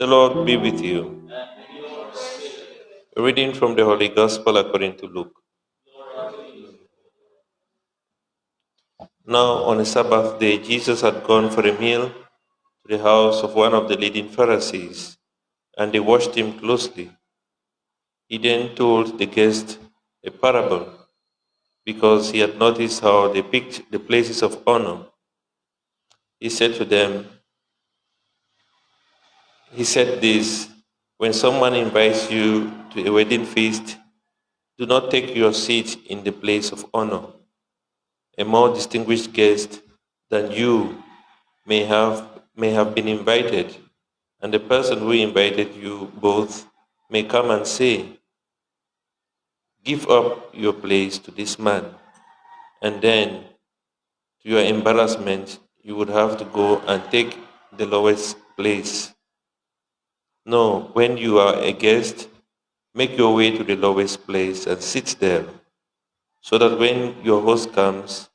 The Lord be with you. A reading from the Holy Gospel according to Luke. Now, on a Sabbath day, Jesus had gone for a meal to the house of one of the leading Pharisees, and they watched him closely. He then told the guests a parable, because he had noticed how they picked the places of honor. He said this, when someone invites you to a wedding feast, do not take your seat in the place of honor. A more distinguished guest than you may have been invited, and the person who invited you both may come and say, "Give up your place to this man," and then, to your embarrassment, you would have to go and take the lowest place. No, when you are a guest, make your way to the lowest place and sit there, so that when your host comes,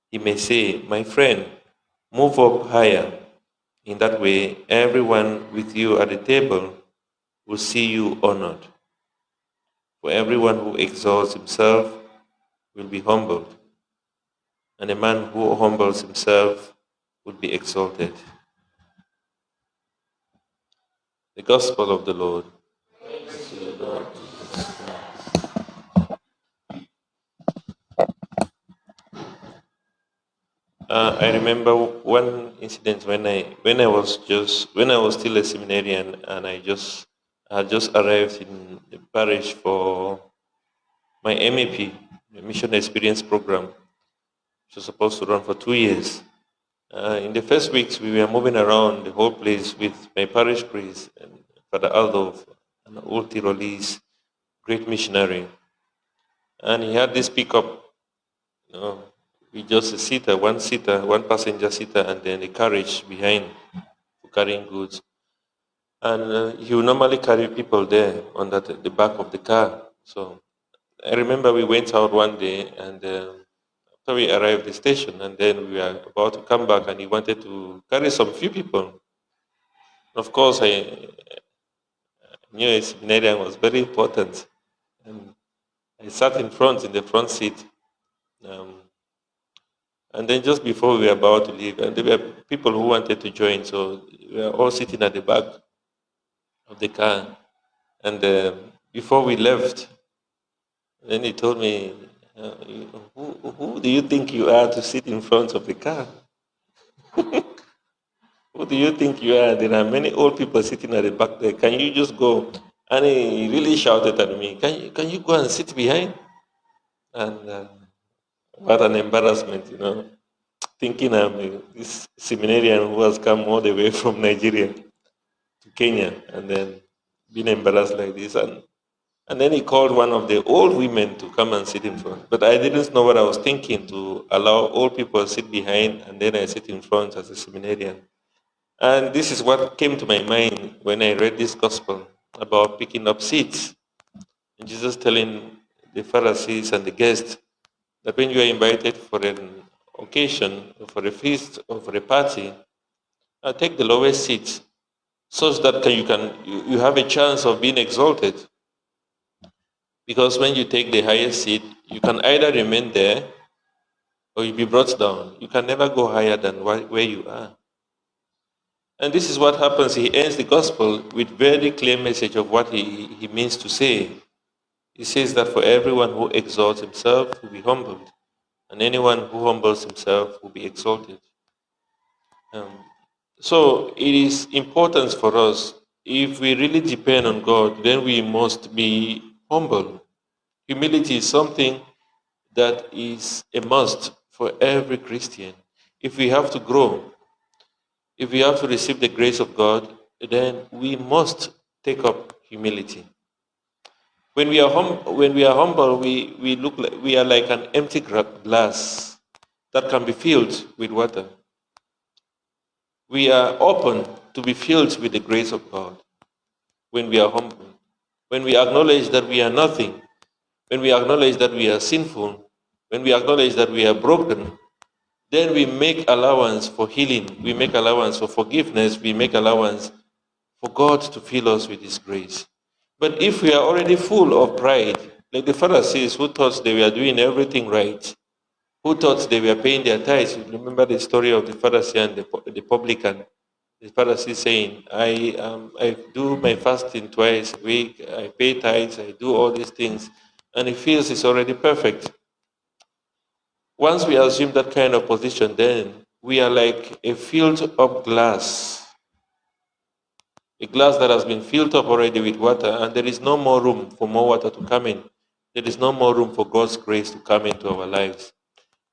he may say, "My friend, move up higher." In that way, everyone with you at the table will see you honored. For everyone who exalts himself will be humbled, and a man who humbles himself will be exalted. The Gospel of the Lord. Praise to you, Lord Jesus Christ. I remember one incident when I was still a seminarian, and I had just arrived in the parish for my MAP, the Mission Experience Program, which was supposed to run for 2 years. In the first weeks, we were moving around the whole place with my parish priest, and Father Aldo, an old Tyrolese, great missionary. And he had this pickup, with just a seater, one passenger seater, and then a carriage behind for carrying goods. And he would normally carry people there on the back of the car. So I remember we went out one day, and after we arrived at the station, and then we were about to come back, and he wanted to carry some few people. Of course, I knew a seminarian was very important, and I sat in the front seat. And then just before we were about to leave, and there were people who wanted to join, so we were all sitting at the back of the car. And before we left, then he told me, who do you think you are to sit in front of the car? Who do you think you are? There are many old people sitting at the back there. Can you just go? And he really shouted at me, can you go and sit behind? And what an embarrassment, thinking I'm this seminarian who has come all the way from Nigeria to Kenya, and then being embarrassed like this. And then he called one of the old women to come and sit in front. But I didn't know what I was thinking, to allow old people to sit behind, and then I sit in front as a seminarian. And this is what came to my mind when I read this gospel about picking up seats. And Jesus telling the Pharisees and the guests that when you are invited for an occasion, or for a feast, or for a party, take the lowest seat, such that you have a chance of being exalted. Because when you take the highest seat, you can either remain there or you'll be brought down. You can never go higher than where you are. And this is what happens. He ends the gospel with very clear message of what he means to say. He says that for everyone who exalts himself will be humbled, and anyone who humbles himself will be exalted. So it is important for us, if we really depend on God, then we must be humble. Humility is something that is a must for every Christian. If we have to grow, if we have to receive the grace of God, then we must take up humility. When we are humble, we look like we are like an empty glass that can be filled with water. We are open to be filled with the grace of God when we are humble. When we acknowledge that we are nothing, when we acknowledge that we are sinful, when we acknowledge that we are broken, then we make allowance for healing, we make allowance for forgiveness, we make allowance for God to fill us with His grace. But if we are already full of pride, like the Pharisees who thought they were doing everything right, who thought they were paying their tithes. Remember the story of the Pharisee and the publican. The Pharisee saying, I do my fasting twice a week, I pay tithes, I do all these things, and he feels it's already perfect. Once we assume that kind of position, then we are like a filled up glass, a glass that has been filled up already with water, and there is no more room for more water to come in. There is no more room for God's grace to come into our lives.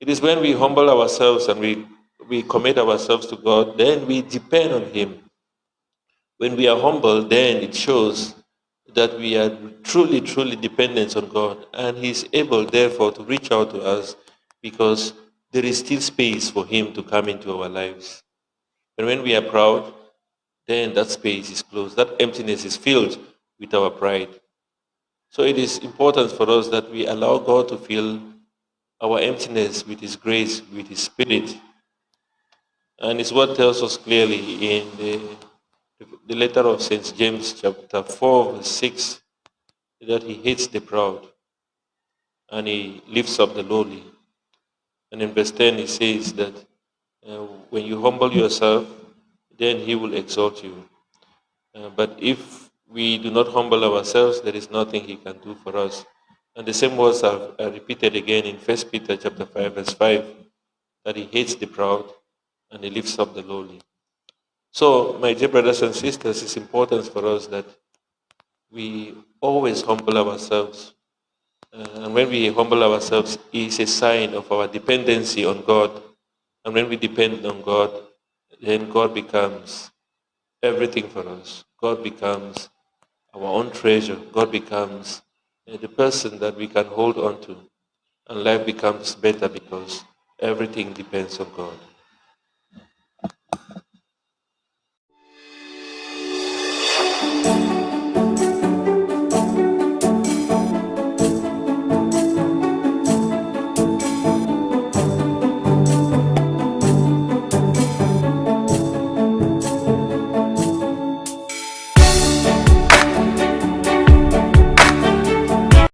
It is when we humble ourselves and we commit ourselves to God, then we depend on Him. When we are humble, then it shows that we are truly, truly dependent on God. And He is able, therefore, to reach out to us because there is still space for Him to come into our lives. And when we are proud, then that space is closed. That emptiness is filled with our pride. So it is important for us that we allow God to fill our emptiness with His grace, with His Spirit. And it's what tells us clearly in the letter of St. James, chapter 4, verse 6, that He hates the proud and He lifts up the lowly. And in verse 10, He says that when you humble yourself, then He will exalt you. But if we do not humble ourselves, there is nothing He can do for us. And the same words are repeated again in 1 Peter chapter 5, verse 5, that He hates the proud and He lifts up the lowly. So, my dear brothers and sisters, it's important for us that we always humble ourselves. And when we humble ourselves, it's a sign of our dependency on God. And when we depend on God, then God becomes everything for us. God becomes our own treasure. God becomes the person that we can hold on to. And life becomes better because everything depends on God.